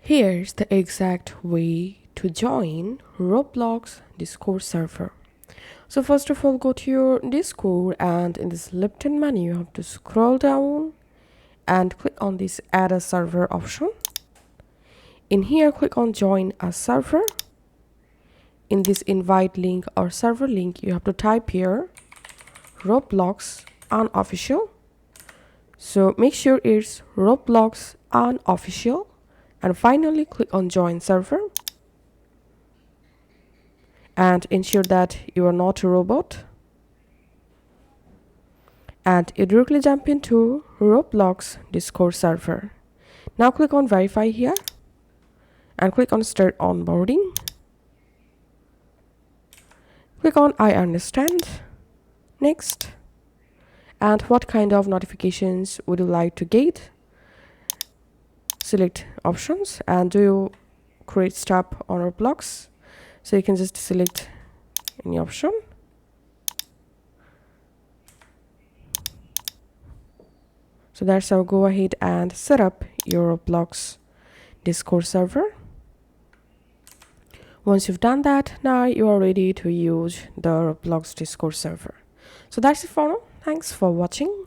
Here's the exact way to join Roblox Discord server. So first of all, go to your Discord, and in this left-hand menu you have to scroll down and click on this add a server option. In here, click on join a server. In this invite link or server link, you have to type here Roblox unofficial. So make sure it's Roblox unofficial, and finally click on join server and ensure that you are not a robot, and you directly jump into Roblox Discord server. Now click on verify here and click on start onboarding. Click on I understand. Next. And what kind of notifications would you like to get? Select options, and do you create stuff on Roblox? So you can just select any option. So that's how go ahead and set up your Roblox Discord server. Once you've done that, now you are ready to use the Roblox Discord server. So that's it for now. Thanks for watching.